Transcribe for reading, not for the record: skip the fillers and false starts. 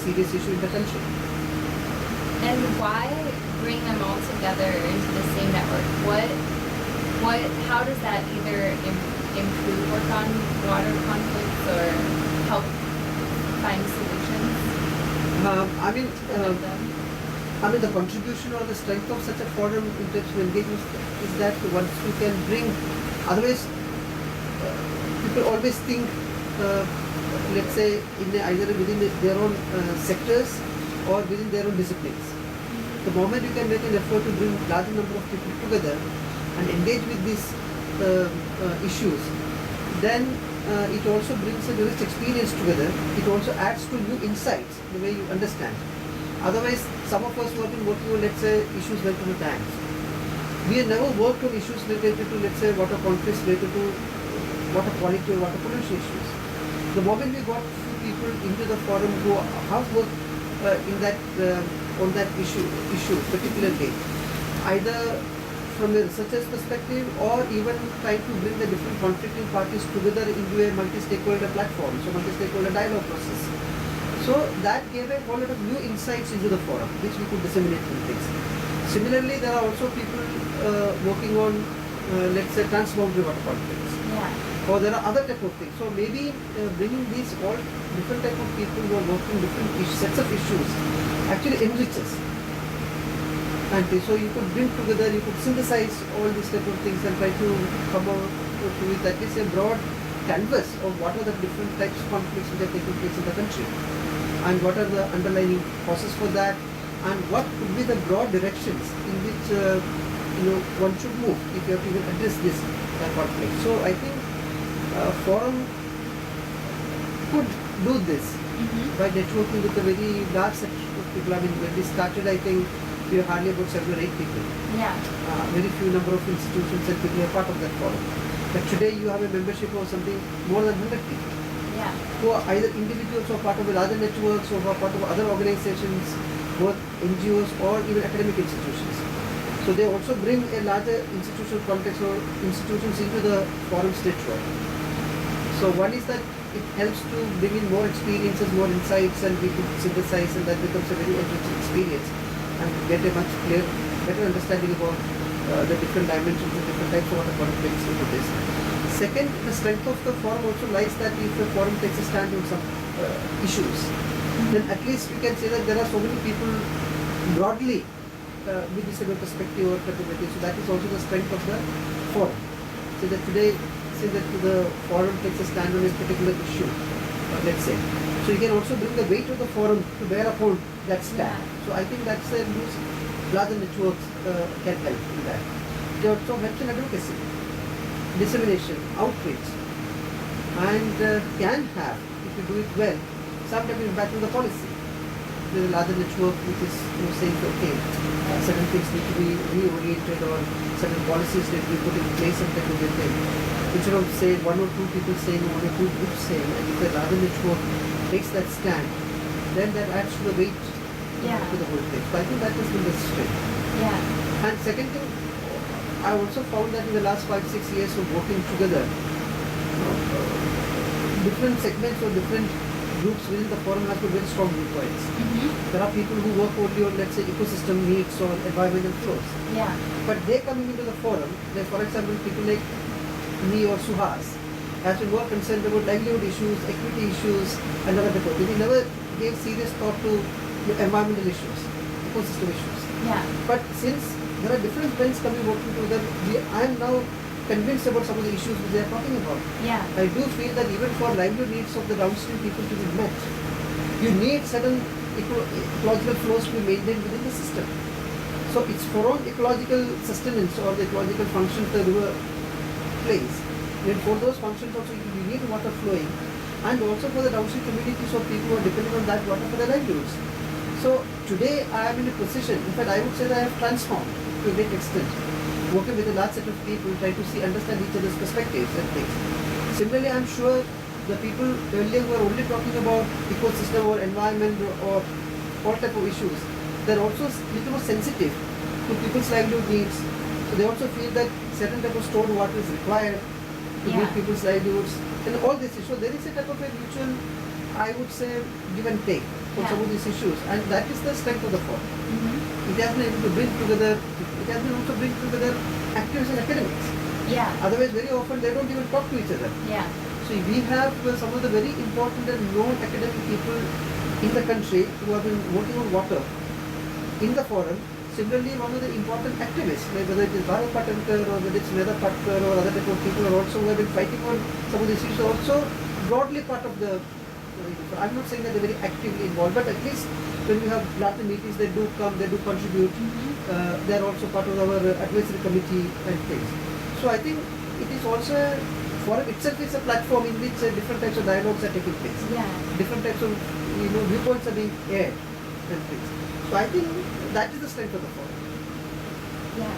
serious issue in the country. And why bring them all together into the same network? How does that either improve work on water conflicts or help find solutions? The contribution or the strength of such a forum in terms of engagement is that once you can bring, otherwise people always think, let's say, either within their own sectors or within their own disciplines. The moment you can make an effort to bring larger number of people together and engage with these issues, then it also brings a rich experience together. It also adds to new insights, the way you understand. Otherwise, some of us who have been working on, let's say, issues related to dams. We have never worked on issues related to, let's say, water conflicts related to water quality or water pollution issues. The moment we got few people into the forum who have worked on that issue particularly, either from a researcher's perspective or even trying to bring the different conflicting parties together into a multi-stakeholder platform, so multi-stakeholder dialogue process. So that gave a whole lot of new insights into the forum, which we could disseminate in things. Similarly, there are also people working on, let's say, transboundary water conflicts. Yeah. Or there are other type of things. So maybe bringing these all different type of people who are working different sets of issues actually enriches. And so you could bring together, you could synthesize all these type of things and try to come out with at least a broad canvas of what are the different types of conflicts which are taking place in the country, and what are the underlying causes for that, and what could be the broad directions in which one should move if you have to even address this conflict. So I think forum could do this by networking with a very large set of people. I mean, when we started, I think we were hardly about 7 or 8 people. Yeah. Very few number of institutions and people are part of that forum. But today you have a membership of something more than 100 people. Yeah. Who are either individuals or part of larger networks or part of other organizations, both NGOs or even academic institutions. So they also bring a larger institutional context or institutions into the forum's network. So one is that it helps to bring in more experiences, more insights, and we could synthesize, and that becomes a very enriching experience and get a much better understanding about the different dimensions and different types of water conflicts into this. Second, the strength of the forum also lies that if the forum takes a stand on some issues, then at least we can say that there are so many people broadly with this perspective or capability. So that is also the strength of the forum. So that today, say that the forum takes a stand on a particular issue, let's say. So you can also bring the weight of the forum to bear upon that stand. So I think that's a larger networks can help in that. They also helps in advocacy, dissemination, outreach, and can have, if you do it well, some type of impact on the policy. There's a larger network which is saying, okay, certain things need to be reoriented or certain policies need to be put in place and that will be thing. Instead of say 1 or 2 people saying or 1 or 2 groups saying, and if the larger network takes that stand, then that adds to the weight to the whole thing. So I think that has been the strength. Yeah. And second thing, I also found that in the last 5-6 years of working together, different segments or different groups within the forum have got very strong viewpoints. There are people who work only on, let's say, ecosystem needs or environmental flows. Yeah. But they coming into the forum, like for example, people like me or Suhas has been more concerned about livelihood issues, equity issues, and other type of things. He never gave serious thought to environmental issues, ecosystem issues. Yeah. But since there are different friends coming working together, I am now convinced about some of the issues which they are talking about. Yeah. I do feel that even for livelihood needs of the downstream people to be met, you need certain ecological flows to be maintained within the system. So it's for all ecological sustenance or the ecological functions the river plays. And for those functions also you need water flowing, and also for the downstream communities of people who are depending on that water for their livelihoods. So today I am in a position, in fact I would say that I have transformed to a great extent, working with a large set of people, trying to understand each other's perspectives and things. Similarly, I'm sure the people earlier who are only talking about ecosystem or environment or all type of issues, they're also a little more sensitive to people's livelihood needs. So they also feel that certain type of stored water is required to meet people's livelihoods and all this issue. So there is a type of a mutual I would say, give and take on Yeah. some of these issues, and that is the strength of the forum. Mm-hmm. It has been able to bring together, it has been also bring together activists and academics. Yeah. Otherwise, very often they don't even talk to each other. Yeah. So we have some of the very important and known academic people in the country who have been working on water in the forum. Similarly, one of the important activists, whether it is Bharat Patankar or whether it's Meda Patkar or other type of people, are also who have been fighting on some of these issues, are also broadly part of the. I'm not saying that they're very actively involved, but at least when we have larger meetings, they do come, they do contribute. Mm-hmm. They are also part of our advisory committee and things. So I think it is also forum itself is a platform in which different types of dialogues are taking place. Yeah. Different types of viewpoints are being aired and things. So I think that is the strength of the forum. Yeah.